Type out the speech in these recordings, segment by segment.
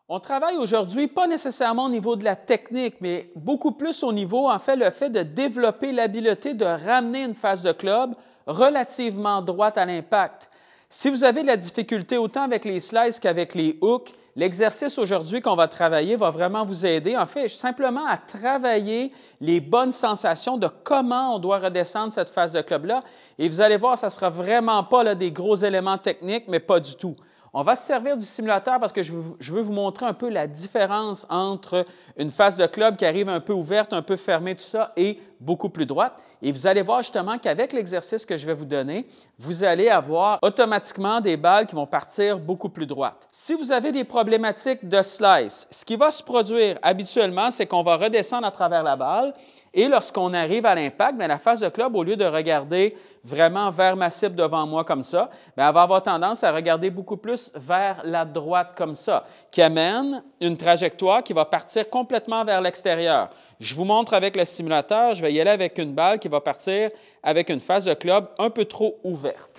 On travaille aujourd'hui pas nécessairement au niveau de la technique, mais beaucoup plus au niveau, en fait, le fait de développer l'habileté de ramener une face de club relativement droite à l'impact. Si vous avez de la difficulté autant avec les slices qu'avec les hooks, l'exercice aujourd'hui qu'on va travailler va vraiment vous aider, en fait, simplement à travailler les bonnes sensations de comment on doit redescendre cette face de club-là. Et vous allez voir, ça ne sera vraiment pas là, des gros éléments techniques, mais pas du tout. On va se servir du simulateur parce que je veux vous montrer un peu la différence entre une face de club qui arrive un peu ouverte, un peu fermée, tout ça, et beaucoup plus droite. Et vous allez voir justement qu'avec l'exercice que je vais vous donner, vous allez avoir automatiquement des balles qui vont partir beaucoup plus droites. Si vous avez des problématiques de slice, ce qui va se produire habituellement, c'est qu'on va redescendre à travers la balle et lorsqu'on arrive à l'impact, la face de club, au lieu de regarder vraiment vers ma cible devant moi comme ça, elle va avoir tendance à regarder beaucoup plus vers la droite comme ça, qui amène une trajectoire qui va partir complètement vers l'extérieur. Je vous montre avec le simulateur, je vais y aller avec une balle qui va partir avec une face de club un peu trop ouverte.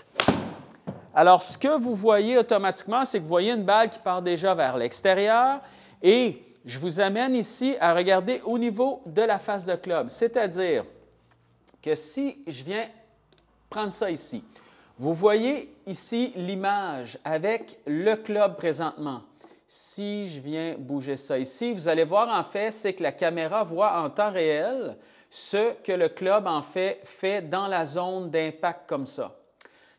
Alors, ce que vous voyez automatiquement, c'est que vous voyez une balle qui part déjà vers l'extérieur et je vous amène ici à regarder au niveau de la face de club, c'est-à-dire que si je viens prendre ça ici, vous voyez ici l'image avec le club présentement. Si je viens bouger ça ici, vous allez voir en fait, c'est que la caméra voit en temps réel ce que le club en fait dans la zone d'impact comme ça.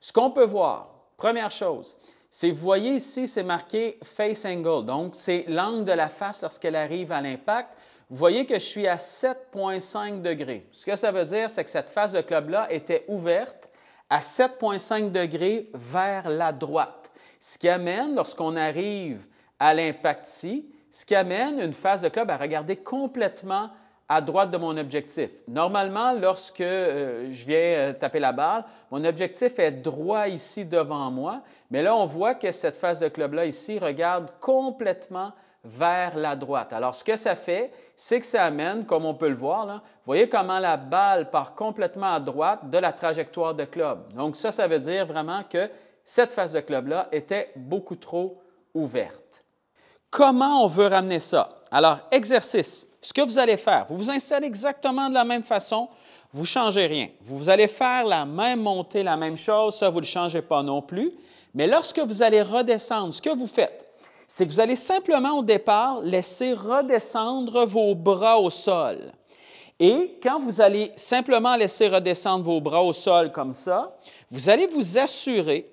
Ce qu'on peut voir, première chose, c'est, vous voyez ici, c'est marqué face angle, donc c'est l'angle de la face lorsqu'elle arrive à l'impact. Vous voyez que je suis à 7,5 degrés. Ce que ça veut dire, c'est que cette face de club-là était ouverte à 7,5 degrés vers la droite. Ce qui amène, lorsqu'on arrive à l'impact ici, ce qui amène une face de club à regarder complètement à droite de mon objectif. Normalement, lorsque je viens taper la balle, mon objectif est droit ici devant moi, mais là, on voit que cette face de club-là ici regarde complètement vers la droite. Alors, ce que ça fait, c'est que ça amène, comme on peut le voir, là, vous voyez comment la balle part complètement à droite de la trajectoire de club. Donc, ça veut dire vraiment que cette face de club-là était beaucoup trop ouverte. Comment on veut ramener ça? Alors, exercice. Ce que vous allez faire, vous vous installez exactement de la même façon, vous ne changez rien. Vous allez faire la même montée, la même chose, ça, vous ne le changez pas non plus. Mais lorsque vous allez redescendre, ce que vous faites, c'est que vous allez simplement au départ laisser redescendre vos bras au sol. Et quand vous allez simplement laisser redescendre vos bras au sol comme ça, vous allez vous assurer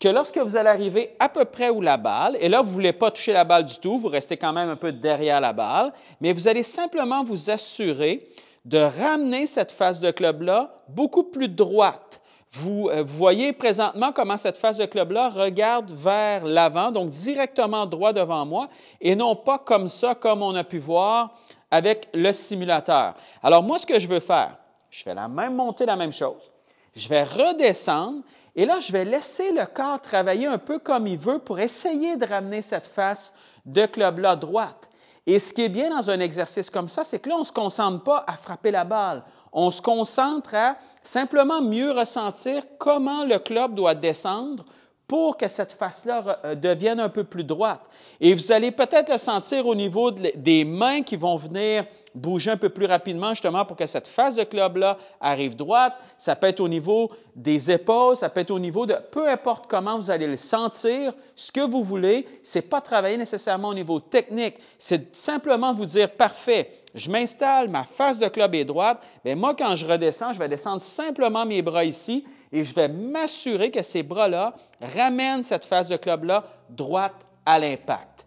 que lorsque vous allez arriver à peu près où la balle, et là, vous ne voulez pas toucher la balle du tout, vous restez quand même un peu derrière la balle, mais vous allez simplement vous assurer de ramener cette face de club-là beaucoup plus droite. Vous voyez présentement comment cette face de club-là regarde vers l'avant, donc directement droit devant moi, et non pas comme ça, comme on a pu voir avec le simulateur. Alors moi, ce que je veux faire, je fais la même montée, la même chose. Je vais redescendre, et là, je vais laisser le corps travailler un peu comme il veut pour essayer de ramener cette face de club-là droite. Et ce qui est bien dans un exercice comme ça, c'est que là, on ne se concentre pas à frapper la balle. On se concentre à simplement mieux ressentir comment le club doit descendre pour que cette face-là devienne un peu plus droite. Et vous allez peut-être le sentir au niveau des mains qui vont venir bouger un peu plus rapidement justement pour que cette face de club-là arrive droite. Ça peut être au niveau des épaules, ça peut être au niveau de peu importe comment vous allez le sentir, ce que vous voulez, ce n'est pas travailler nécessairement au niveau technique, c'est simplement vous dire « parfait ». Je m'installe, ma face de club est droite. Bien, moi, quand je redescends, je vais descendre simplement mes bras ici et je vais m'assurer que ces bras-là ramènent cette face de club-là droite à l'impact.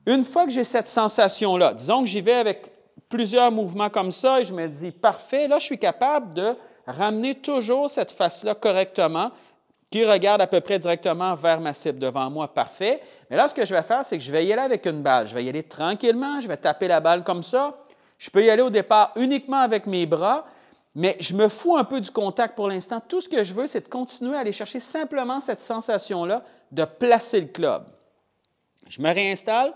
Une fois que j'ai cette sensation-là, disons que j'y vais avec plusieurs mouvements comme ça et je me dis « parfait », là, je suis capable de ramener toujours cette face-là correctement qui regarde à peu près directement vers ma cible devant moi, parfait. Mais là, ce que je vais faire, c'est que je vais y aller avec une balle. Je vais y aller tranquillement, je vais taper la balle comme ça. Je peux y aller au départ uniquement avec mes bras, mais je me fous un peu du contact pour l'instant. Tout ce que je veux, c'est de continuer à aller chercher simplement cette sensation-là de placer le club. Je me réinstalle,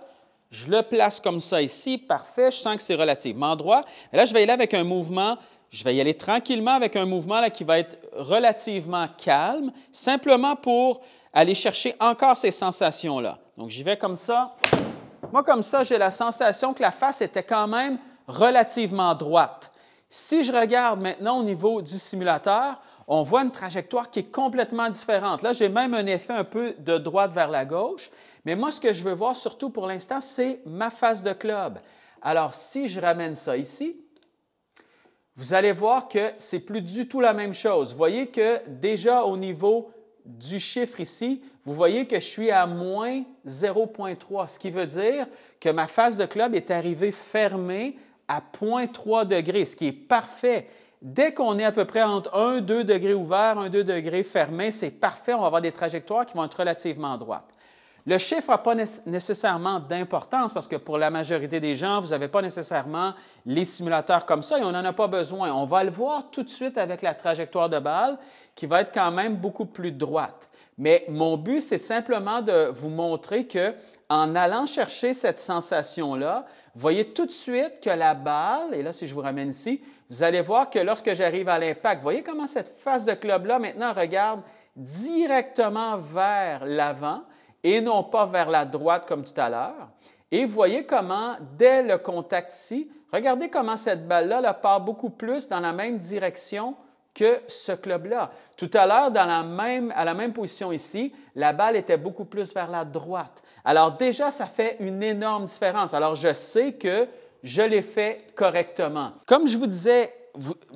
je le place comme ça ici, parfait, je sens que c'est relativement droit. Et là, je vais y aller avec un mouvement, je vais y aller tranquillement avec un mouvement là, qui va être relativement calme, simplement pour aller chercher encore ces sensations-là. Donc, j'y vais comme ça. Moi, comme ça, j'ai la sensation que la face était quand même relativement droite. Si je regarde maintenant au niveau du simulateur, on voit une trajectoire qui est complètement différente. Là, j'ai même un effet un peu de droite vers la gauche. Mais moi, ce que je veux voir surtout pour l'instant, c'est ma face de club. Alors, si je ramène ça ici, vous allez voir que ce n'est plus du tout la même chose. Vous voyez que déjà au niveau du chiffre ici, vous voyez que je suis à moins 0,3, ce qui veut dire que ma face de club est arrivée fermée à 0,3 degrés, ce qui est parfait. Dès qu'on est à peu près entre 1-2 degrés ouvert, 1-2 degrés fermé, c'est parfait. On va avoir des trajectoires qui vont être relativement droites. Le chiffre n'a pas nécessairement d'importance parce que pour la majorité des gens, vous n'avez pas nécessairement les simulateurs comme ça et on n'en a pas besoin. On va le voir tout de suite avec la trajectoire de balle qui va être quand même beaucoup plus droite. Mais mon but, c'est simplement de vous montrer qu'en allant chercher cette sensation-là, vous voyez tout de suite que la balle, et là, si je vous ramène ici, vous allez voir que lorsque j'arrive à l'impact, vous voyez comment cette face de club-là, maintenant, regarde directement vers l'avant et non pas vers la droite comme tout à l'heure. Et vous voyez comment, dès le contact ici, regardez comment cette balle-là part beaucoup plus dans la même direction que ce club-là. Tout à l'heure, à la même position ici, la balle était beaucoup plus vers la droite. Alors déjà, ça fait une énorme différence. Alors je sais que je l'ai fait correctement. Comme je vous disais,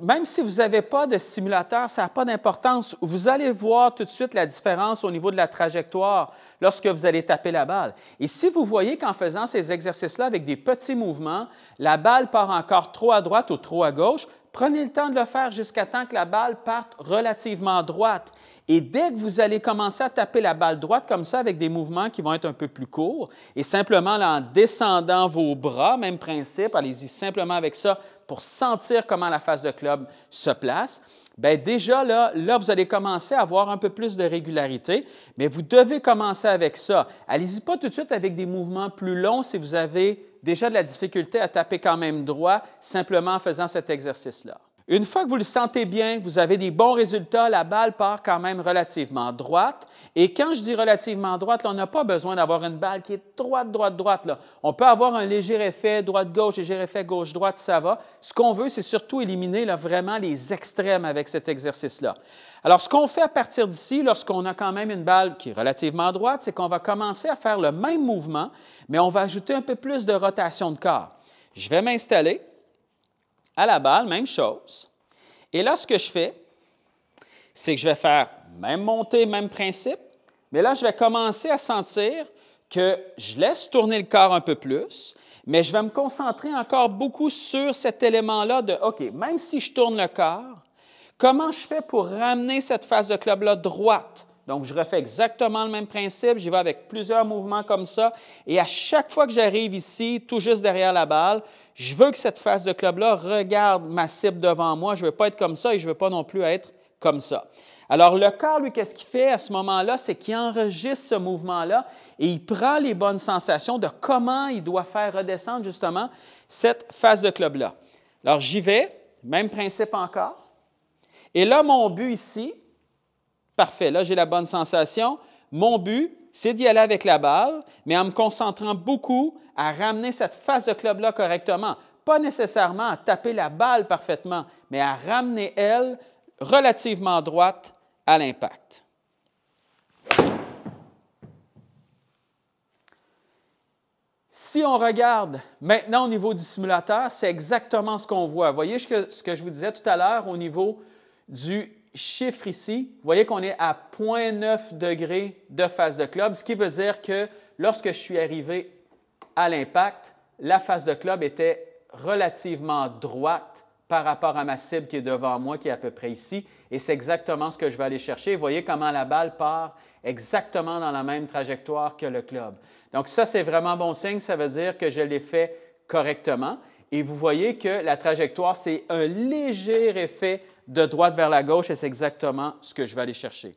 même si vous n'avez pas de simulateur, ça n'a pas d'importance. Vous allez voir tout de suite la différence au niveau de la trajectoire lorsque vous allez taper la balle. Et si vous voyez qu'en faisant ces exercices-là avec des petits mouvements, la balle part encore trop à droite ou trop à gauche, prenez le temps de le faire jusqu'à temps que la balle parte relativement droite. Et dès que vous allez commencer à taper la balle droite comme ça avec des mouvements qui vont être un peu plus courts et simplement là, en descendant vos bras, même principe, allez-y simplement avec ça pour sentir comment la face de club se place, bien déjà là, vous allez commencer à avoir un peu plus de régularité, mais vous devez commencer avec ça. Allez-y pas tout de suite avec des mouvements plus longs si vous avez déjà de la difficulté à taper quand même droit simplement en faisant cet exercice-là. Une fois que vous le sentez bien, que vous avez des bons résultats, la balle part quand même relativement droite. Et quand je dis relativement droite, là, on n'a pas besoin d'avoir une balle qui est droite, droite, droite. Là. On peut avoir un léger effet droite-gauche, léger effet gauche-droite, ça va. Ce qu'on veut, c'est surtout éliminer là, vraiment les extrêmes avec cet exercice-là. Alors, ce qu'on fait à partir d'ici, lorsqu'on a quand même une balle qui est relativement droite, c'est qu'on va commencer à faire le même mouvement, mais on va ajouter un peu plus de rotation de corps. Je vais m'installer. À la balle, même chose. Et là, ce que je fais, c'est que je vais faire même montée, même principe, mais là, je vais commencer à sentir que je laisse tourner le corps un peu plus, mais je vais me concentrer encore beaucoup sur cet élément-là de, OK, même si je tourne le corps, comment je fais pour ramener cette face de club-là droite? Donc, je refais exactement le même principe, j'y vais avec plusieurs mouvements comme ça, et à chaque fois que j'arrive ici, tout juste derrière la balle, je veux que cette face de club-là regarde ma cible devant moi, je ne veux pas être comme ça et je ne veux pas non plus être comme ça. Alors, le corps, lui, qu'est-ce qu'il fait à ce moment-là? C'est qu'il enregistre ce mouvement-là et il prend les bonnes sensations de comment il doit faire redescendre justement cette face de club-là. Alors, j'y vais, même principe encore. Et là, mon but ici, parfait, là, j'ai la bonne sensation. Mon but, c'est d'y aller avec la balle, mais en me concentrant beaucoup à ramener cette face de club-là correctement. Pas nécessairement à taper la balle parfaitement, mais à ramener elle relativement droite à l'impact. Si on regarde maintenant au niveau du simulateur, c'est exactement ce qu'on voit. Vous voyez ce que je vous disais tout à l'heure au niveau du chiffre ici, vous voyez qu'on est à 0,9 degrés de face de club, ce qui veut dire que lorsque je suis arrivé à l'impact, la face de club était relativement droite par rapport à ma cible qui est devant moi, qui est à peu près ici, et c'est exactement ce que je vais aller chercher. Vous voyez comment la balle part exactement dans la même trajectoire que le club. Donc ça, c'est vraiment bon signe, ça veut dire que je l'ai fait correctement. Et vous voyez que la trajectoire, c'est un léger effet de droite vers la gauche et c'est exactement ce que je vais aller chercher.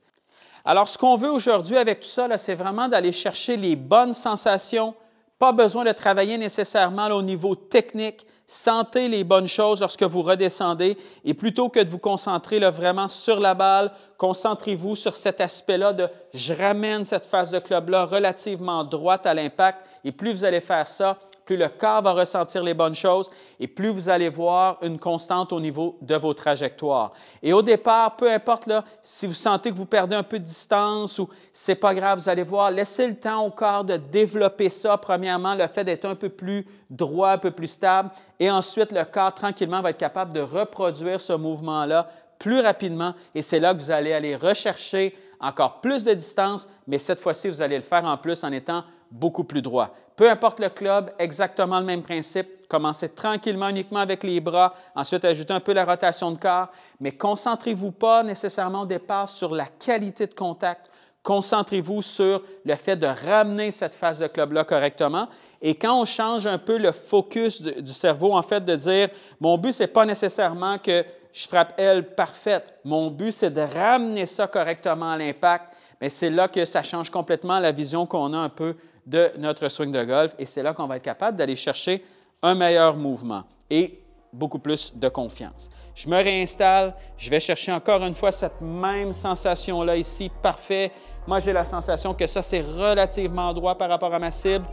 Alors, ce qu'on veut aujourd'hui avec tout ça, c'est vraiment d'aller chercher les bonnes sensations. Pas besoin de travailler nécessairement là, au niveau technique, Sentez les bonnes choses lorsque vous redescendez et plutôt que de vous concentrer là, vraiment sur la balle, concentrez-vous sur cet aspect-là de « je ramène cette face de club-là relativement droite à l'impact » et plus vous allez faire ça, plus le corps va ressentir les bonnes choses et plus vous allez voir une constante au niveau de vos trajectoires. Et au départ, peu importe là, si vous sentez que vous perdez un peu de distance ou c'est pas grave, vous allez voir, laissez le temps au corps de développer ça. Premièrement, le fait d'être un peu plus droit, un peu plus stable et ensuite le corps tranquillement va être capable de reproduire ce mouvement-là plus rapidement et c'est là que vous allez aller rechercher encore plus de distance, mais cette fois-ci, vous allez le faire en plus en étant beaucoup plus droit. Peu importe le club, exactement le même principe. Commencez tranquillement uniquement avec les bras, ensuite ajoutez un peu la rotation de corps, mais concentrez-vous pas nécessairement au départ sur la qualité de contact. Concentrez-vous sur le fait de ramener cette face de club-là correctement. Et quand on change un peu le focus du cerveau, en fait, de dire « mon but, ce n'est pas nécessairement que je frappe elle parfaite. Mon but, c'est de ramener ça correctement à l'impact. » Mais c'est là que ça change complètement la vision qu'on a un peu de notre swing de golf et c'est là qu'on va être capable d'aller chercher un meilleur mouvement et beaucoup plus de confiance. Je me réinstalle, je vais chercher encore une fois cette même sensation-là ici, parfait. Moi, j'ai la sensation que ça, c'est relativement droit par rapport à ma cible.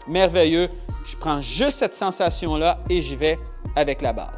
Merveilleux. Je prends juste cette sensation-là et j'y vais avec la balle.